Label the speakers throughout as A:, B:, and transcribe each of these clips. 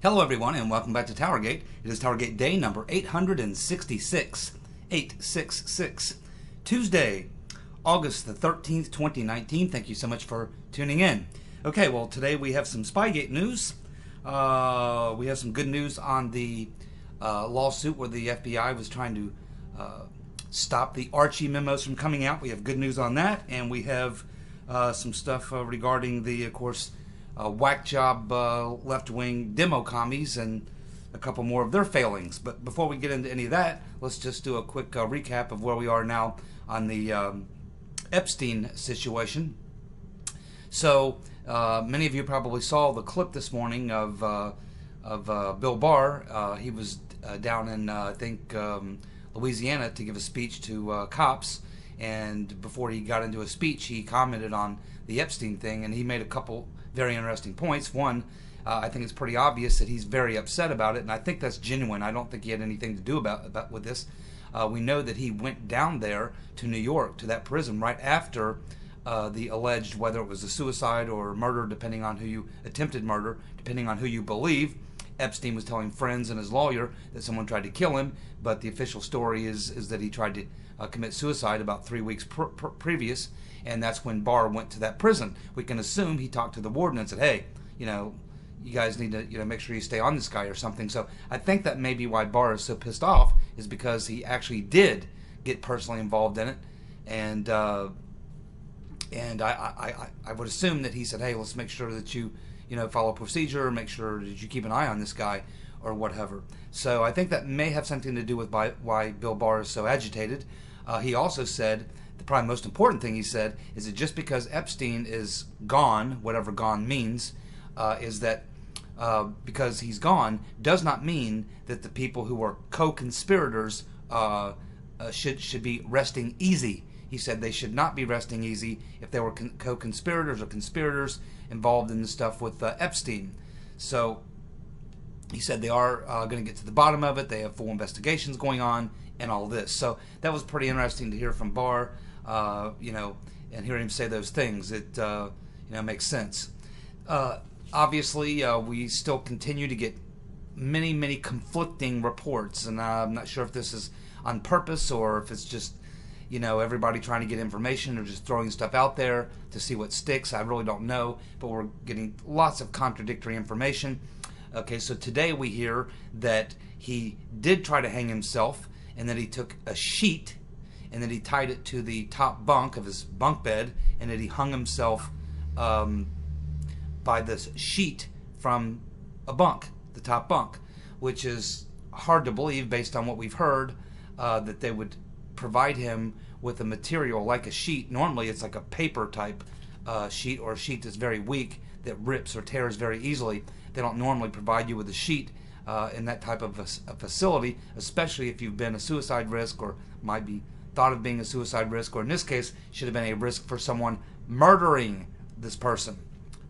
A: Hello everyone and welcome back to TowerGate. It is TowerGate day number 866. 866. Tuesday, August the 13th, 2019. Thank you so much for tuning in. Okay, well today we have some Spygate news. We have some good news on the lawsuit where the FBI was trying to stop the Archie memos from coming out. We have good news on that, and we have some stuff regarding the, of course, whack job left-wing demo commies and a couple more of their failings. But before we get into any of that, let's just do a quick recap of where we are now on the Epstein situation. So many of you probably saw the clip this morning of Bill Barr. He was down in I think Louisiana to give a speech to cops, and before he got into a speech he commented on the Epstein thing, and he made a couple very interesting points. One, I think it's pretty obvious that he's very upset about it, and I think that's genuine. I don't think he had anything to do about with this. We know that he went down there to New York, to that prison, right after the alleged, whether it was a suicide or murder, depending on who you, attempted murder, depending on who you believe. Epstein was telling friends and his lawyer that someone tried to kill him, but the official story is that he tried to commit suicide about 3 weeks previous, and that's when Barr went to that prison. We can assume he talked to the warden and said, hey, you guys need to make sure you stay on this guy or something. So I think that may be why Barr is so pissed off, is because he actually did get personally involved in it, and I would assume that he said, hey, let's make sure that you follow procedure, make sure that you keep an eye on this guy or whatever. So I think that may have something to do with why Bill Barr is so agitated. He also said, the probably most important thing he said, is that just because Epstein is gone, whatever gone means, is that because he's gone does not mean that the people who are co-conspirators should be resting easy. He said they should not be resting easy if they were co-conspirators or conspirators involved in the stuff with Epstein. So he said they are going to get to the bottom of it. They have full investigations going on and all this. So that was pretty interesting to hear from Barr, and hear him say those things. It makes sense. Obviously, we still continue to get many conflicting reports, and I'm not sure if this is on purpose or if it's just everybody trying to get information or just throwing stuff out there to see what sticks. I really don't know, but we're getting lots of contradictory information. Okay, so today we hear that he did try to hang himself, and that he took a sheet and that he tied it to the top bunk of his bunk bed, and that he hung himself by this sheet from a bunk, the top bunk, which is hard to believe based on what we've heard, that they would provide him with a material like a sheet. Normally it's like a paper type sheet, or a sheet that's very weak that rips or tears very easily. They don't normally provide you with a sheet in that type of a facility, especially if you've been a suicide risk or might be thought of being a suicide risk, or in this case should have been a risk for someone murdering this person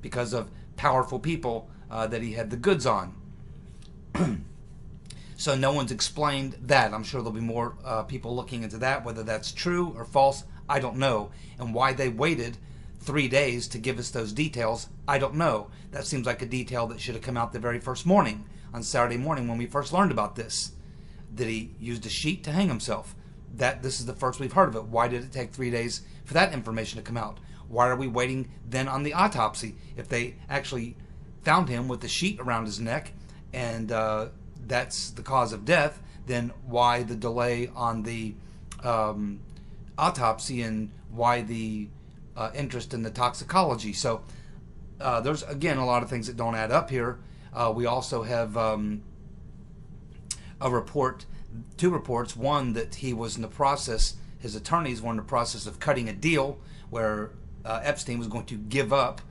A: because of powerful people that he had the goods on. So no one's explained that. I'm sure there'll be more people looking into that, whether that's true or false, I don't know. And why they waited 3 days to give us those details, I don't know. That seems like a detail that should have come out the very first morning, on Saturday morning when we first learned about this, that he used a sheet to hang himself. This is the first we've heard of it. Why did it take 3 days for that information to come out? Why are we waiting then on the autopsy? If they actually found him with the sheet around his neck and that's the cause of death, then why the delay on the autopsy, and why the interest in the toxicology? So there's, again, a lot of things that don't add up here. We also have two reports. One, that he was in the process, his attorneys were in the process of cutting a deal where Epstein was going to give up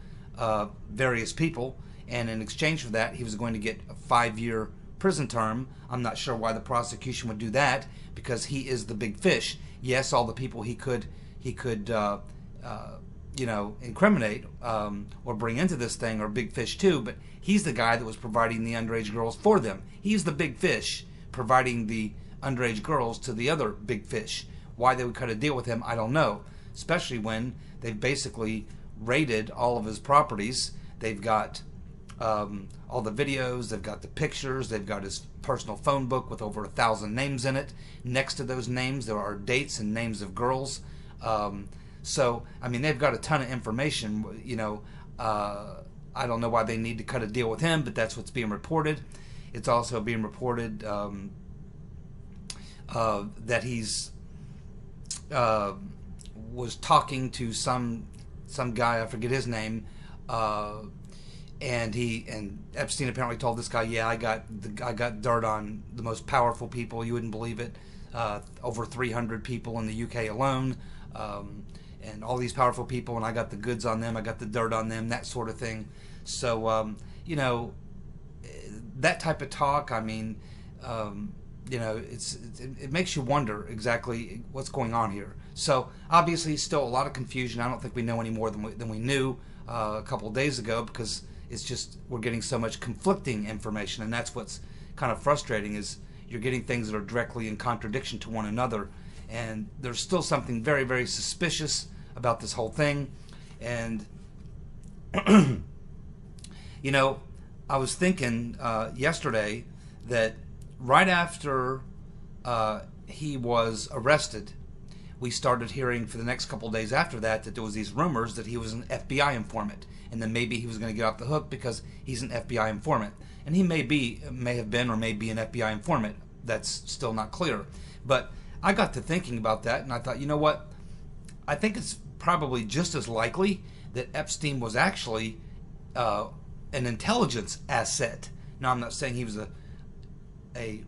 A: various people, and in exchange for that he was going to get a 5-year prison term. I'm not sure why the prosecution would do that, because he is the big fish. Yes, all the people he could incriminate or bring into this thing are big fish too, but he's the guy that was providing the underage girls for them. He's the big fish providing the underage girls to the other big fish. Why they would cut a deal with him, I don't know, especially when they've basically raided all of his properties. They've got all the videos, they've got the pictures, they've got his personal phone book with over 1,000 names in it. Next to those names, there are dates and names of girls. So, I mean, they've got a ton of information. You know, I don't know why they need to cut a deal with him, but that's what's being reported. It's also being reported that he's was talking to some guy, I forget his name, and Epstein apparently told this guy, yeah, I got dirt on the most powerful people. You wouldn't believe it. Over 300 people in the UK alone, and all these powerful people, and I got the goods on them. I got the dirt on them, that sort of thing. So you know, that type of talk. I mean, you know, it makes you wonder exactly what's going on here. So obviously, still a lot of confusion. I don't think we know any more than we knew a couple of days ago, because it's just we're getting so much conflicting information, and that's what's kind of frustrating, is you're getting things that are directly in contradiction to one another, and there's still something very, very suspicious about this whole thing. And you know, I was thinking yesterday that right after he was arrested, we started hearing for the next couple of days after that there was these rumors that he was an FBI informant, and then maybe he was going to get off the hook because he's an FBI informant. And he may have been, or may be an FBI informant. That's still not clear. But I got to thinking about that, and I thought, you know what? I think it's probably just as likely that Epstein was actually an intelligence asset. Now, I'm not saying he was a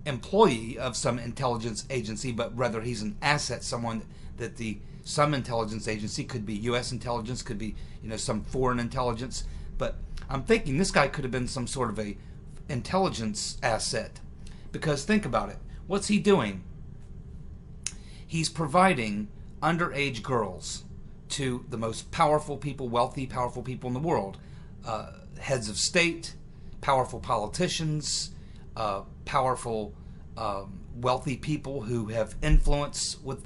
A: employee of some intelligence agency, but rather he's an asset, someone that some intelligence agency, could be U.S. intelligence, could be, you know, some foreign intelligence. But I'm thinking this guy could have been some sort of a intelligence asset, because think about it. What's he doing? He's providing underage girls to the most powerful people, wealthy, powerful people in the world, heads of state, powerful politicians, powerful, wealthy people who have influence with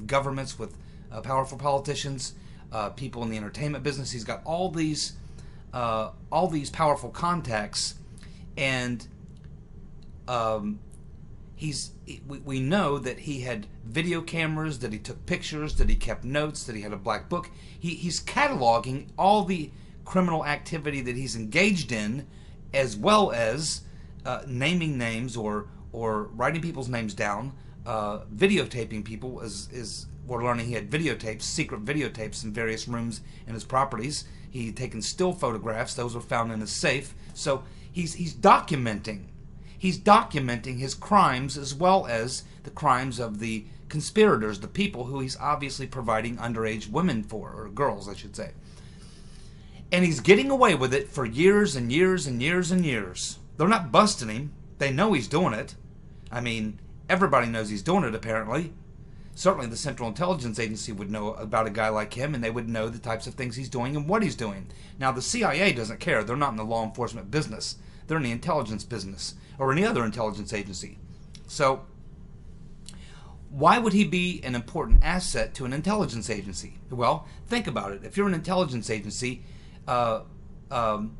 A: governments, with powerful politicians, people in the entertainment business. He's got all these powerful contacts, and we know that he had video cameras, that he took pictures, that he kept notes, that he had a black book. He's cataloging all the criminal activity that he's engaged in, as well as naming names or writing people's names down, videotaping people. As we're learning, he had videotapes, secret videotapes in various rooms in his properties. He had taken still photographs; those were found in his safe. So he's documenting. He's documenting his crimes, as well as the crimes of the conspirators, the people who he's obviously providing underage women for, or girls, I should say. And he's getting away with it for years and years and years and years. They're not busting him. They know he's doing it. I mean, everybody knows he's doing it, apparently. Certainly the Central Intelligence Agency would know about a guy like him, and they would know the types of things he's doing and what he's doing. Now, the CIA doesn't care. They're not in the law enforcement business. They're in the intelligence business, or any other intelligence agency. So, why would he be an important asset to an intelligence agency? Well, think about it. If you're an intelligence agency, Epstein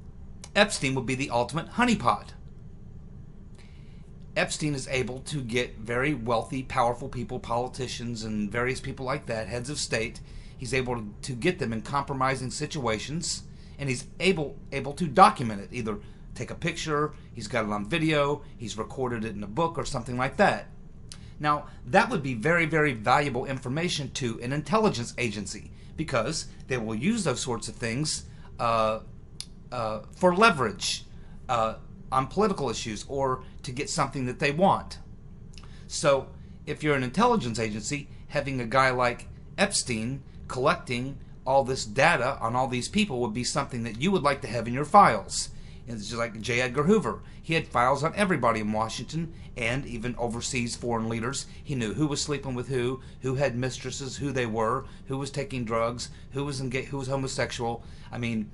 A: would be the ultimate honeypot. Epstein is able to get very wealthy, powerful people, politicians, and various people like that, heads of state. He's able to get them in compromising situations, and he's able to document it. Either take a picture, he's got it on video, he's recorded it in a book, or something like that. Now, that would be very, very valuable information to an intelligence agency, because they will use those sorts of things for leverage on political issues, or to get something that they want. So if you're an intelligence agency, having a guy like Epstein collecting all this data on all these people would be something that you would like to have in your files. It's just like J. Edgar Hoover. He had files on everybody in Washington, and even overseas foreign leaders. He knew who was sleeping with who had mistresses, who they were, who was taking drugs, who was homosexual. I mean,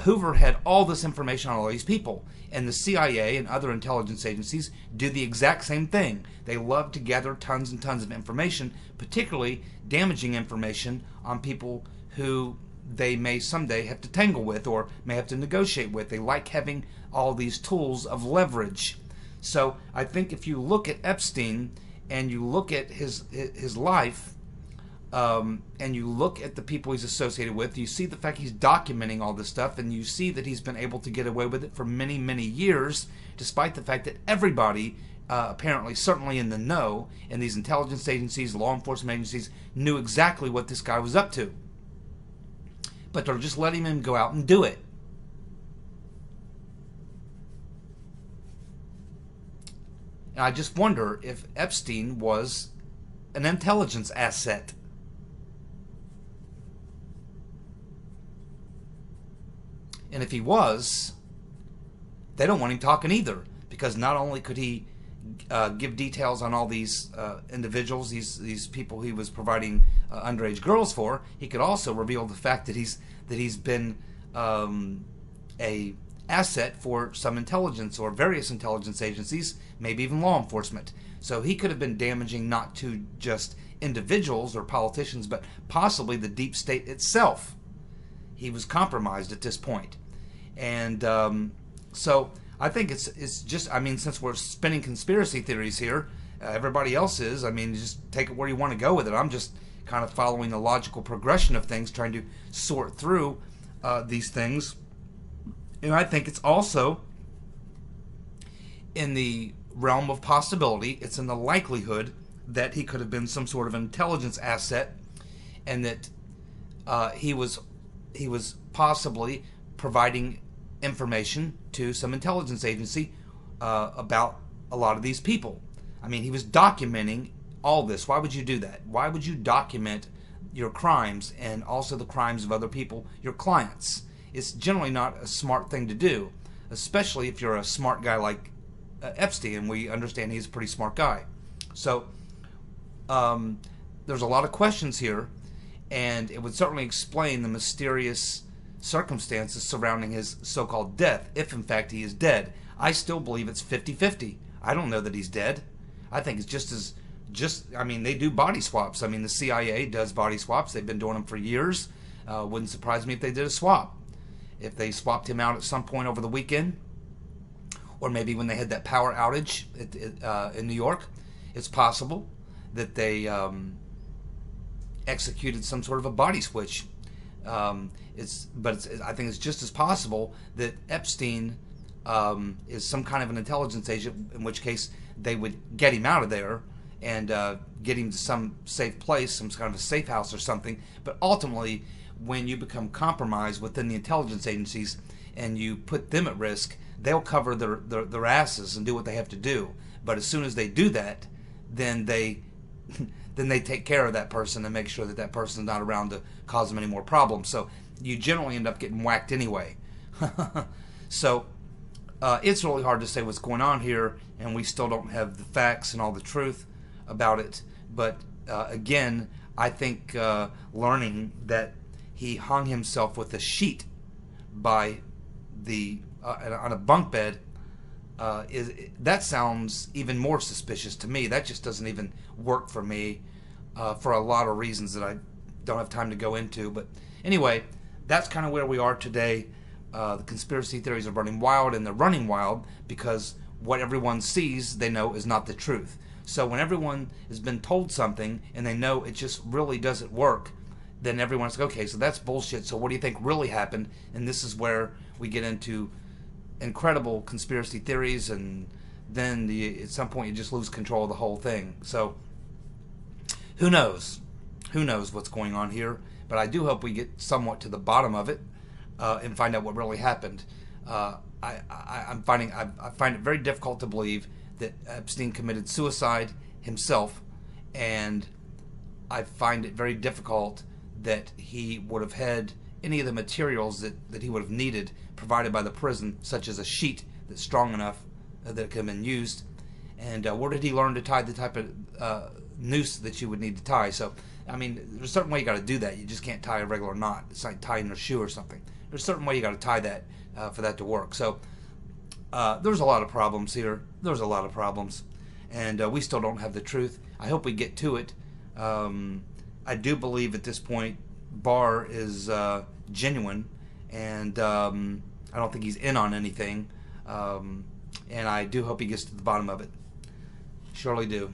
A: Hoover had all this information on all these people, and the CIA and other intelligence agencies do the exact same thing. They love to gather tons and tons of information, particularly damaging information on people who they may someday have to tangle with or may have to negotiate with. They like having all these tools of leverage. So I think if you look at Epstein and you look at his life, and you look at the people he's associated with, you see the fact he's documenting all this stuff, and you see that he's been able to get away with it for many, many years, despite the fact that everybody, apparently, certainly in the know, in these intelligence agencies, law enforcement agencies, knew exactly what this guy was up to. But they're just letting him go out and do it. And I just wonder if Epstein was an intelligence asset. And if he was, they don't want him talking either, because not only could he give details on all these individuals, these people he was providing underage girls for, he could also reveal the fact that he's been a asset for some intelligence or various intelligence agencies, maybe even law enforcement. So he could have been damaging not to just individuals or politicians, but possibly the deep state itself. He was compromised at this point. And so I think it's just, I mean, since we're spinning conspiracy theories here, everybody else is, I mean, just take it where you want to go with it. I'm just kind of following the logical progression of things, trying to sort through these things. And I think it's also in the realm of possibility, it's in the likelihood that he could have been some sort of intelligence asset, and that he was possibly providing information to some intelligence agency about a lot of these people. I mean, he was documenting all this. Why would you do that? Why would you document your crimes and also the crimes of other people, your clients? It's generally not a smart thing to do, especially if you're a smart guy like Epstein, and we understand he's a pretty smart guy. So there's a lot of questions here, and it would certainly explain the mysterious circumstances surrounding his so-called death, if in fact he is dead. I still believe it's 50-50. I don't know that he's dead. I think it's I mean, they do body swaps. I mean, the CIA does body swaps. They've been doing them for years. Wouldn't surprise me if they did a swap. If they swapped him out at some point over the weekend, or maybe when they had that power outage in New York, it's possible that they executed some sort of a body switch. I think it's just as possible that Epstein is some kind of an intelligence agent, in which case they would get him out of there and get him to some safe place, some kind of a safe house or something. But ultimately, when you become compromised within the intelligence agencies and you put them at risk, they'll cover their asses and do what they have to do. But as soon as they do that, then they take care of that person and make sure that that person's not around to cause them any more problems. So you generally end up getting whacked anyway. So it's really hard to say what's going on here, and we still don't have the facts and all the truth about it. But again, I think learning that he hung himself with a sheet by on a bunk bed that sounds even more suspicious to me. That just doesn't even work for me for a lot of reasons that I don't have time to go into. But anyway, that's kind of where we are today. The conspiracy theories are running wild, and they're running wild because what everyone sees, they know is not the truth. So when everyone has been told something and they know it just really doesn't work, then everyone's like, okay, so that's bullshit. So what do you think really happened? And this is where we get into incredible conspiracy theories, and then at some point you just lose control of the whole thing. So who knows? Who knows what's going on here? But I do hope we get somewhat to the bottom of it and find out what really happened. I find it very difficult to believe that Epstein committed suicide himself, and I find it very difficult that he would have had any of the materials that he would have needed provided by the prison, such as a sheet that's strong enough that it could have been used. And where did he learn to tie the type of noose that you would need to tie? So, I mean, there's a certain way you got to do that. You just can't tie a regular knot. It's like tying a shoe or something. There's a certain way you got to tie that for that to work. So, there's a lot of problems here. There's a lot of problems. And we still don't have the truth. I hope we get to it. I do believe at this point Barr is genuine, and I don't think he's in on anything, and I do hope he gets to the bottom of it. Surely do.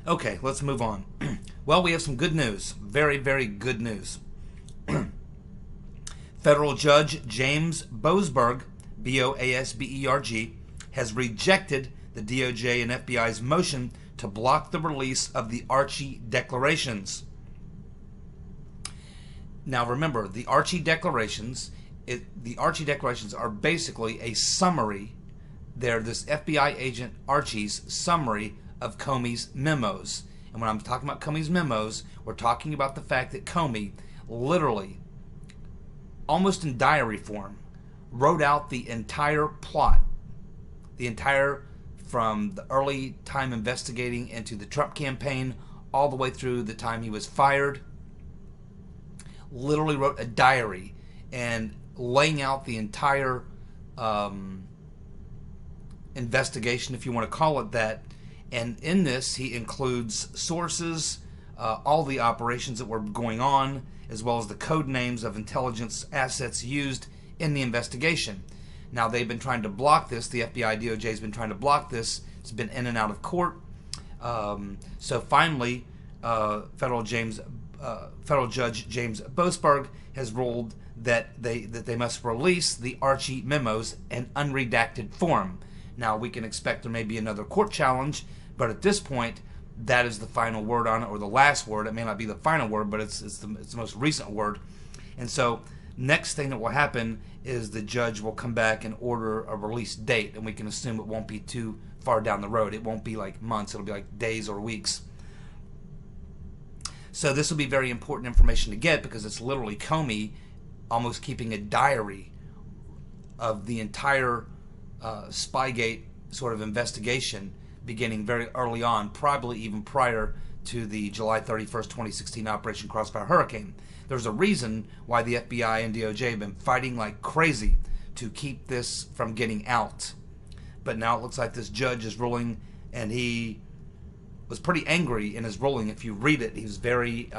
A: Okay, let's move on. Well, we have some good news. Very, very good news. Federal Judge James Boasberg, Boasberg, has rejected the DOJ and FBI's motion to block the release of the Archie Declarations. Now remember, the Archie Declarations are basically a summary. They're this FBI agent Archie's summary of Comey's memos. And when I'm talking about Comey's memos, we're talking about the fact that Comey literally, almost in diary form, wrote out the entire plot, from the early time investigating into the Trump campaign all the way through the time he was fired. Literally wrote a diary and laying out the entire investigation, if you want to call it that. And in this, he includes sources, all the operations that were going on, as well as the code names of intelligence assets used in the investigation. Now, they've been trying to block this. The FBI, DOJ has been trying to block this. It's been in and out of court. So finally, Federal Judge James Boasberg has ruled that they must release the Archie memos in unredacted form. Now, we can expect there may be another court challenge, but at this point, that is the final word on it, or the last word. It may not be the final word, but it's the most recent word. And so, next thing that will happen is the judge will come back and order a release date, and we can assume it won't be too far down the road. It won't be like months. It'll be like days or weeks. So this will be very important information to get, because it's literally Comey almost keeping a diary of the entire Spygate sort of investigation, beginning very early on, probably even prior to the July 31st, 2016 Operation Crossfire Hurricane. There's a reason why the FBI and DOJ have been fighting like crazy to keep this from getting out. But now it looks like this judge is ruling, and he was pretty angry in his ruling. If you read it, he was very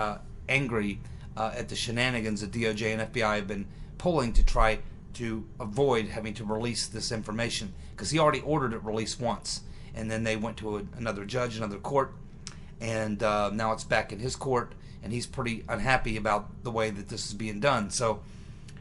A: angry at the shenanigans that DOJ and FBI have been pulling to try to avoid having to release this information, because he already ordered it released once, and then they went to another judge, another court, and now it's back in his court, and he's pretty unhappy about the way that this is being done. So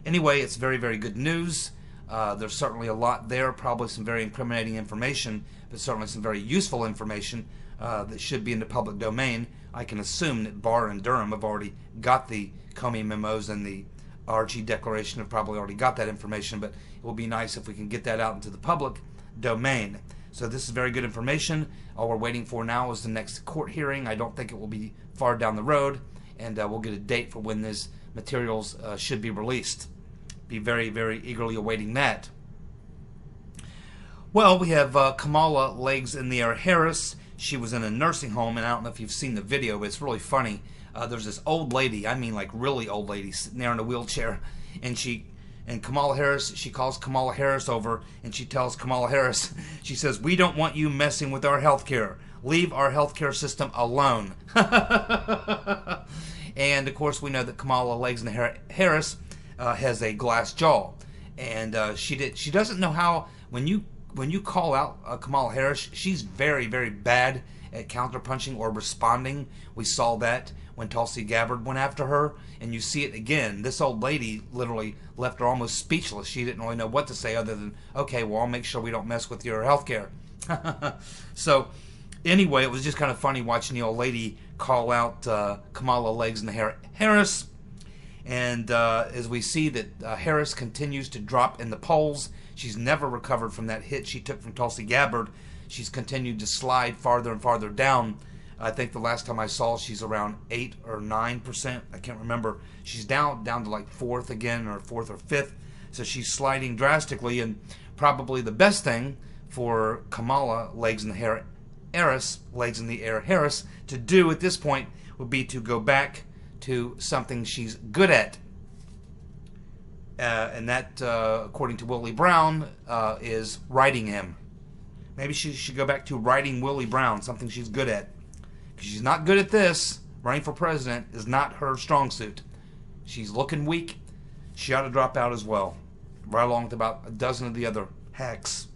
A: anyway, it's very, very good news. There's certainly a lot there, probably some very incriminating information, but certainly some very useful information that should be in the public domain. I can assume that Barr and Durham have already got the Comey memos, and the Archie Declaration have probably already got that information, but it will be nice if we can get that out into the public domain. So this is very good information. All we're waiting for now is the next court hearing. I don't think it will be far down the road, and we'll get a date for when these materials should be released. Be very, very eagerly awaiting that. Well, we have Kamala Legs in the Air Harris. She was in a nursing home, and I don't know if you've seen the video, but it's really funny. There's this old lady, I mean like really old lady, sitting there in a wheelchair, and Kamala Harris, she calls Kamala Harris over, and she tells Kamala Harris, she says, "We don't want you messing with our health care. Leave our health care system alone." And of course we know that Kamala Legs in the Harris has a glass jaw, and she doesn't know how, when you call out Kamala Harris, she's very, very bad at counterpunching or responding. We saw that when Tulsi Gabbard went after her, and you see it again. This old lady literally left her almost speechless. She didn't really know what to say other than, okay, well, I'll make sure we don't mess with your health care. So anyway, it was just kind of funny watching the old lady call out Kamala Legs in the Harris. And as we see that Harris continues to drop in the polls, she's never recovered from that hit she took from Tulsi Gabbard. She's continued to slide farther and farther down. I think the last time I saw, she's around 8 or 9%. I can't remember. She's down to like 4th again, or 4th or 5th. So she's sliding drastically, and probably the best thing for Kamala Legs in the Air Harris to do at this point would be to go back to something she's good at. And that, according to Willie Brown, is writing him. Maybe she should go back to writing Willie Brown, something she's good at. Because she's not good at this, running for president is not her strong suit. She's looking weak. She ought to drop out as well, right along with about a dozen of the other hacks.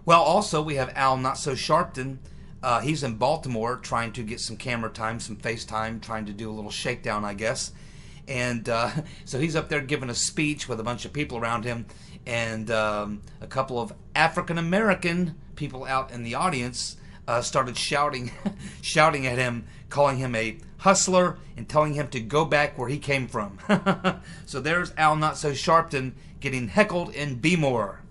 A: Well, also, we have Al Not So Sharpton. He's in Baltimore trying to get some camera time, some FaceTime, trying to do a little shakedown, I guess. And so he's up there giving a speech with a bunch of people around him, and a couple of African-American people out in the audience started shouting at him, calling him a hustler and telling him to go back where he came from. So there's Al Not So Sharpton getting heckled in B-more.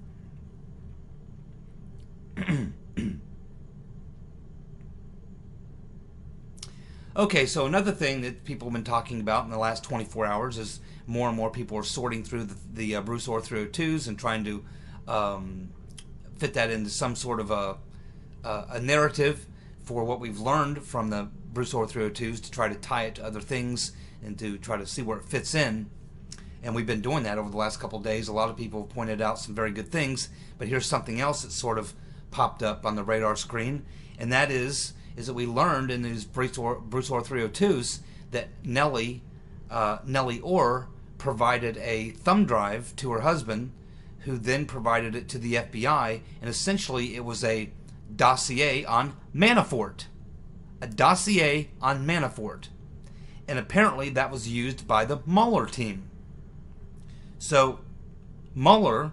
A: Okay, so another thing that people have been talking about in the last 24 hours is more and more people are sorting through the Bruce Orr 302s and trying to fit that into some sort of a narrative for what we've learned from the Bruce Orr 302s, to try to tie it to other things and to try to see where it fits in. And we've been doing that over the last couple of days. A lot of people have pointed out some very good things, but here's something else that sort of popped up on the radar screen, and that is that we learned in these Bruce Orr 302s that Nellie Orr provided a thumb drive to her husband, who then provided it to the FBI, and essentially it was a dossier on Manafort. A dossier on Manafort. And apparently that was used by the Mueller team. So Mueller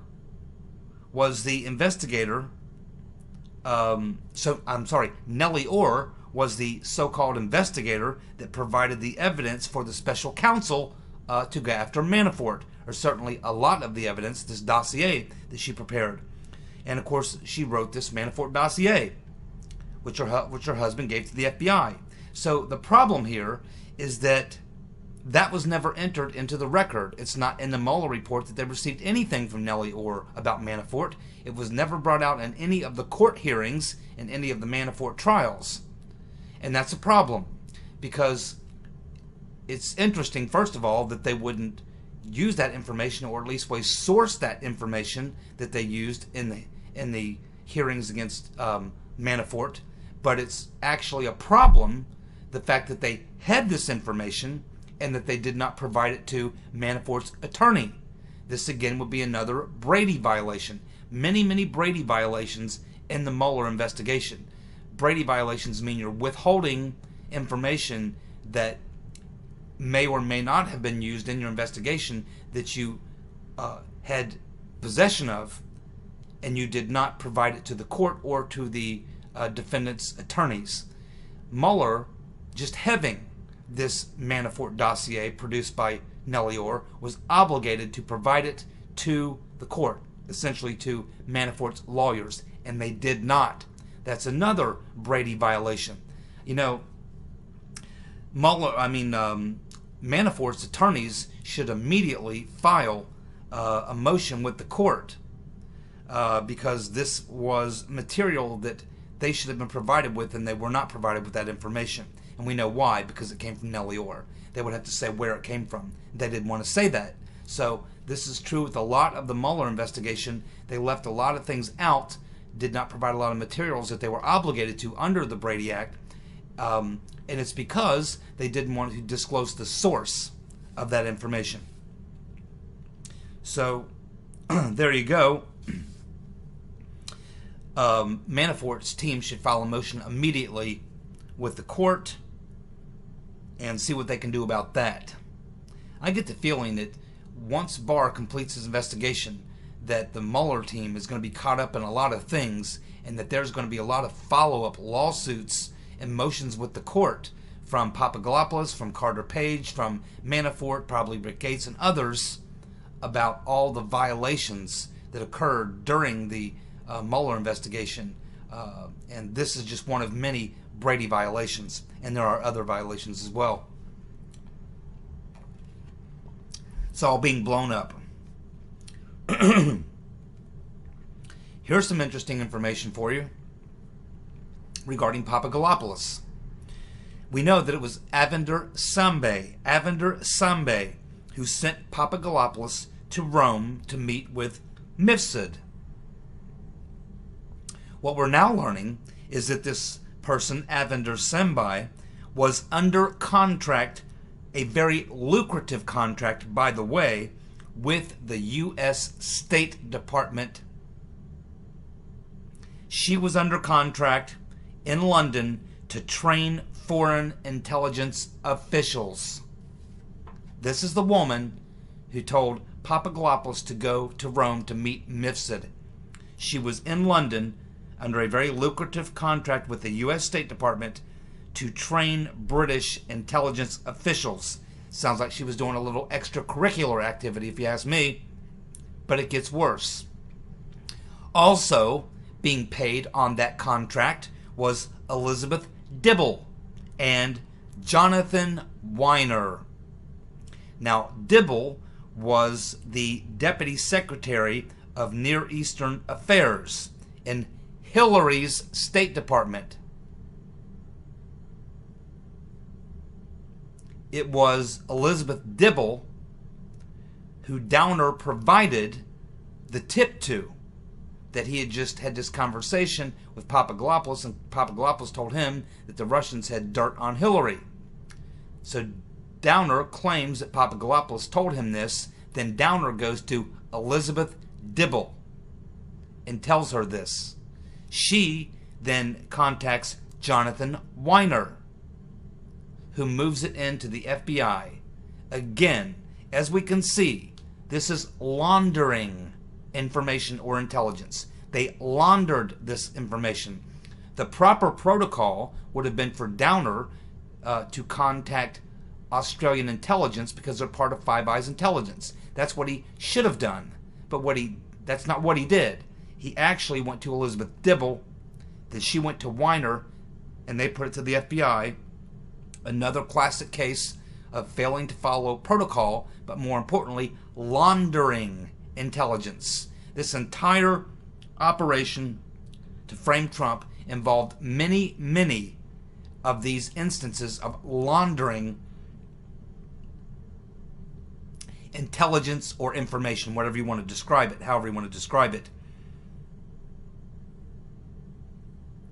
A: was the investigator. Nellie Orr was the so-called investigator that provided the evidence for the special counsel to go after Manafort, or certainly a lot of the evidence, this dossier that she prepared. And of course, she wrote this Manafort dossier, which her husband gave to the FBI. So the problem here is that was never entered into the record. It's not in the Mueller report that they received anything from Nellie Orr about Manafort. It was never brought out in any of the court hearings in any of the Manafort trials. And that's a problem, because it's interesting, first of all, that they wouldn't use that information, or at least source that information that they used in the hearings against Manafort. But it's actually a problem, the fact that they had this information and that they did not provide it to Manafort's attorney. This again would be another Brady violation. Many, many Brady violations in the Mueller investigation. Brady violations mean you're withholding information that may or may not have been used in your investigation, that you had possession of, and you did not provide it to the court or to the defendant's attorneys. Mueller, just having this Manafort dossier produced by Nellie Orr, was obligated to provide it to the court, essentially to Manafort's lawyers, and they did not. That's another Brady violation. You know, Manafort's attorneys should immediately file a motion with the court because this was material that they should have been provided with, and they were not provided with that information. And we know why, because it came from Nellie Orr. They would have to say where it came from. They didn't want to say that. So this is true with a lot of the Mueller investigation. They left a lot of things out, did not provide a lot of materials that they were obligated to under the Brady Act. And it's because they didn't want to disclose the source of that information. So there you go. Manafort's team should file a motion immediately with the court and see what they can do about that. I get the feeling that once Barr completes his investigation, that the Mueller team is going to be caught up in a lot of things, and that there's going to be a lot of follow-up lawsuits and motions with the court from Papadopoulos, from Carter Page, from Manafort, probably Rick Gates and others, about all the violations that occurred during the Mueller investigation. And this is just one of many Brady violations, and there are other violations as well. It's all being blown up. Here's some interesting information for you regarding Papadopoulos. We know that it was Evander Sambe, who sent Papadopoulos to Rome to meet with Mifsud. What we're now learning is that this person, Avender Sembai, was under contract, a very lucrative contract, by the way, with the U.S. State Department. She was under contract in London to train foreign intelligence officials. This is the woman who told Papadopoulos to go to Rome to meet Mifsud. She was in London under a very lucrative contract with the U.S. State Department to train British intelligence officials. Sounds like she was doing a little extracurricular activity, if you ask me, but it gets worse. Also being paid on that contract was Elizabeth Dibble and Jonathan Weiner. Now, Dibble was the Deputy Secretary of Near Eastern Affairs in Hillary's State Department. It was Elizabeth Dibble who Downer provided the tip to, that he had just had this conversation with Papadopoulos, and Papadopoulos told him that the Russians had dirt on Hillary. So Downer claims that Papadopoulos told him this. Then Downer goes to Elizabeth Dibble and tells her this. She then contacts Jonathan Weiner, who moves it into the FBI. Again, as we can see, this is laundering information or intelligence. They laundered this information. The proper protocol would have been for Downer to contact Australian intelligence because they're part of Five Eyes intelligence. That's what he should have done. But that's not what he did. He actually went to Elizabeth Dibble, then she went to Weiner, and they put it to the FBI. Another classic case of failing to follow protocol, but more importantly, laundering intelligence. This entire operation to frame Trump involved many, many of these instances of laundering intelligence or information, whatever you want to describe it, however you want to describe it.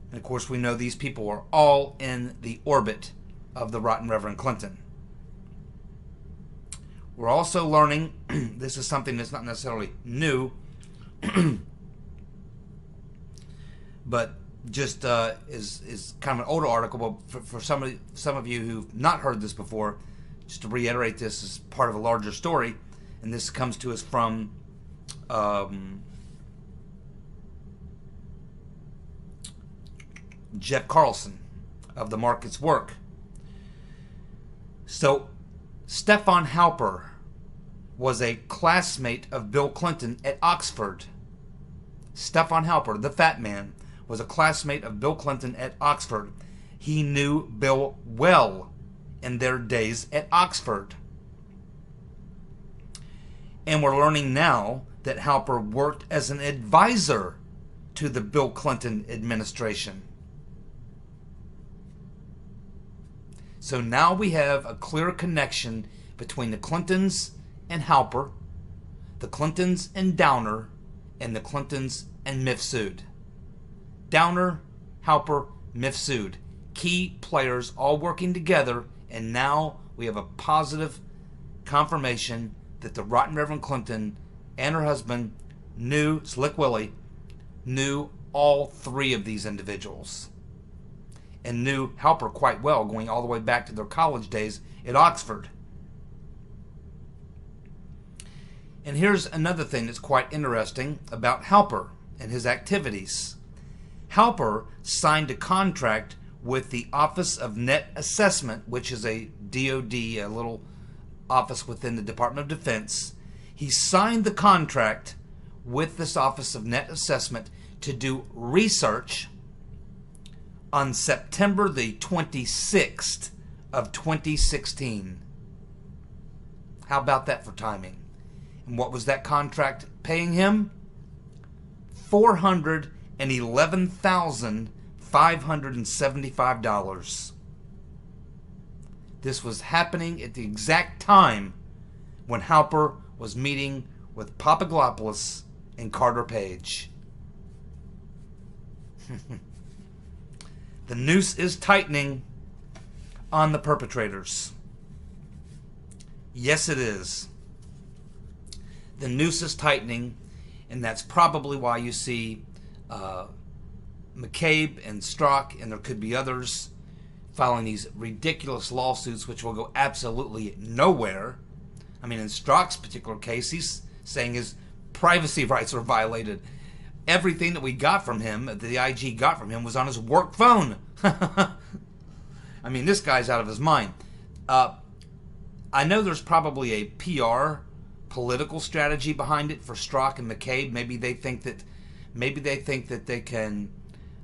A: And of course, we know these people are all in the orbit of the rotten Reverend Clinton. We're also learning, this is something that's not necessarily new, but just is kind of an older article, but for some of you who've not heard this before, just to reiterate, this as part of a larger story, and this comes to us from Jeff Carlson of The Market's Work. So, Stephan Halper was a classmate of Bill Clinton at Oxford. Stephan Halper, the fat man, was a classmate of Bill Clinton at Oxford. He knew Bill well in their days at Oxford. And we're learning now that Halper worked as an advisor to the Bill Clinton administration. So now we have a clear connection between the Clintons and Halper, the Clintons and Downer, and the Clintons and Mifsud. Downer, Halper, Mifsud. Key players all working together, and now we have a positive confirmation that the rotten Reverend Clinton and her husband knew, Slick Willie, knew all three of these individuals. And knew Halper quite well, going all the way back to their college days at Oxford. And here's another thing that's quite interesting about Halper and his activities. Halper signed a contract with the Office of Net Assessment, which is a DOD, a little office within the Department of Defense. He signed the contract with this Office of Net Assessment to do research on September the 26th of 2016. How about that for timing? And what was that contract paying him? $411,575. This was happening at the exact time when Halper was meeting with Papadopoulos and Carter Page. The noose is tightening on the perpetrators. Yes, it is. The noose is tightening, and that's probably why you see McCabe and Strzok, and there could be others, filing these ridiculous lawsuits which will go absolutely nowhere. I mean, in Strzok's particular case, he's saying his privacy rights were violated. Everything that we got from him, that the IG got from him, was on his work phone. I mean, this guy's out of his mind. I know there's probably a PR political strategy behind it for Strzok and McCabe. Maybe they think that they can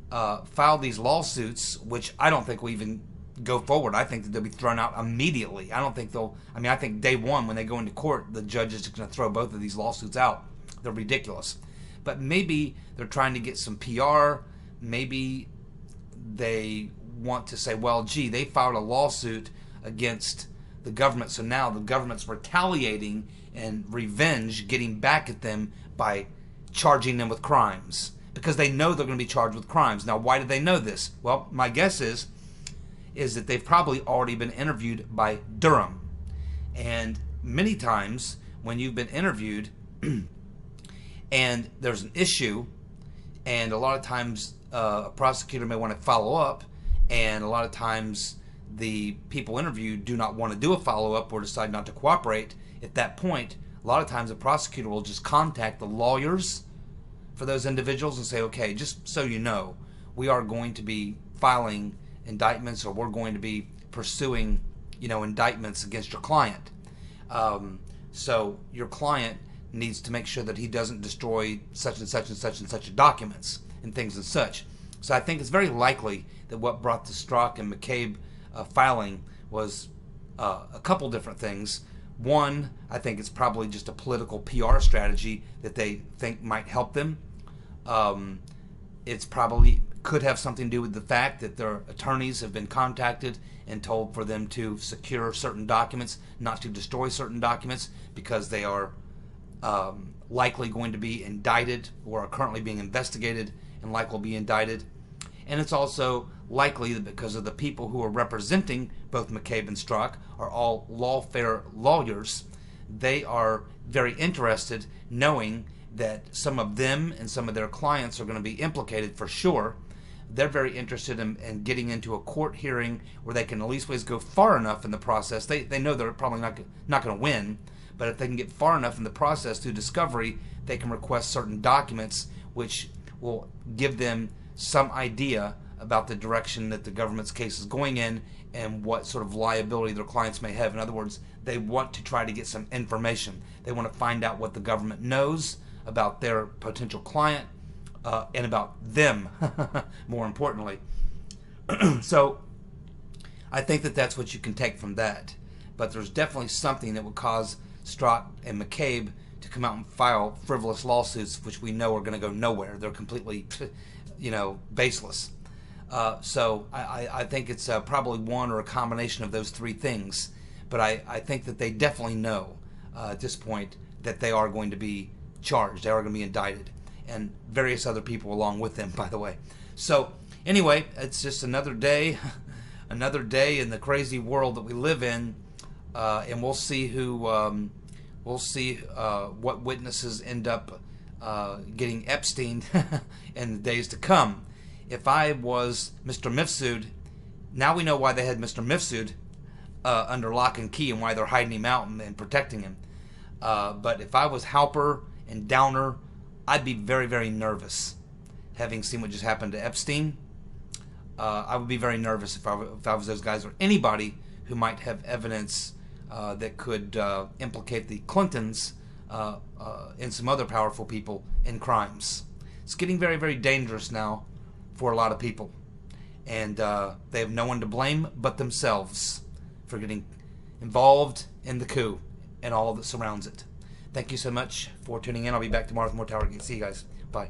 A: file these lawsuits, which I don't think will even go forward. I think that they'll be thrown out immediately. I don't think they'll. I mean, I think day one when they go into court, the judge is going to throw both of these lawsuits out. They're ridiculous. But maybe they're trying to get some PR. Maybe they want to say, well, gee, they filed a lawsuit against the government, so now the government's retaliating and revenge, getting back at them by charging them with crimes, because they know they're going to be charged with crimes. Now, why do they know this? Well, my guess is that they've probably already been interviewed by Durham. And many times when you've been interviewed and there's an issue, and a lot of times a prosecutor may want to follow up, and a lot of times the people interviewed do not want to do a follow-up or decide not to cooperate. At that point, a lot of times a prosecutor will just contact the lawyers for those individuals and say, okay, just so you know, we are going to be filing indictments, or we're going to be pursuing, indictments against your client. So your client needs to make sure that he doesn't destroy such and such and such and such documents and things and such. So I think it's very likely that what brought the Strzok and McCabe filing was a couple different things. One, I think it's probably just a political PR strategy that they think might help them. It's probably could have something to do with the fact that their attorneys have been contacted and told for them to secure certain documents, not to destroy certain documents, because they are likely going to be indicted or are currently being investigated and likely will be indicted. And it's also likely that because of the people who are representing both McCabe and Strzok are all lawfare lawyers, they are very interested knowing that some of them and some of their clients are going to be implicated for sure. They're very interested in getting into a court hearing where they can at least go far enough in the process. They know they're probably not going to win, but if they can get far enough in the process through discovery, they can request certain documents which will give them some idea about the direction that the government's case is going in and what sort of liability their clients may have. In other words, they want to try to get some information. They want to find out what the government knows about their potential client and about them, more importantly. So I think that that's what you can take from that. But there's definitely something that would cause Strzok and McCabe to come out and file frivolous lawsuits, which we know are going to go nowhere. They're completely, baseless. So I think it's probably one or a combination of those three things. But I think that they definitely know at this point that they are going to be charged. They are going to be indicted. And various other people along with them, by the way. So anyway, it's just another day in the crazy world that we live in. And we'll see what witnesses end up getting Epstein in the days to come. If I was Mr. Mifsud, now we know why they had Mr. Mifsud under lock and key and why they're hiding him out and protecting him. But if I was Halper and Downer, I'd be very, very nervous. Having seen what just happened to Epstein, I would be very nervous if I was those guys, or anybody who might have evidence that could implicate the Clintons and some other powerful people in crimes. It's getting very, very dangerous now for a lot of people. And they have no one to blame but themselves for getting involved in the coup and all that surrounds it. Thank you so much for tuning in. I'll be back tomorrow with more TowerGate. See you guys. Bye.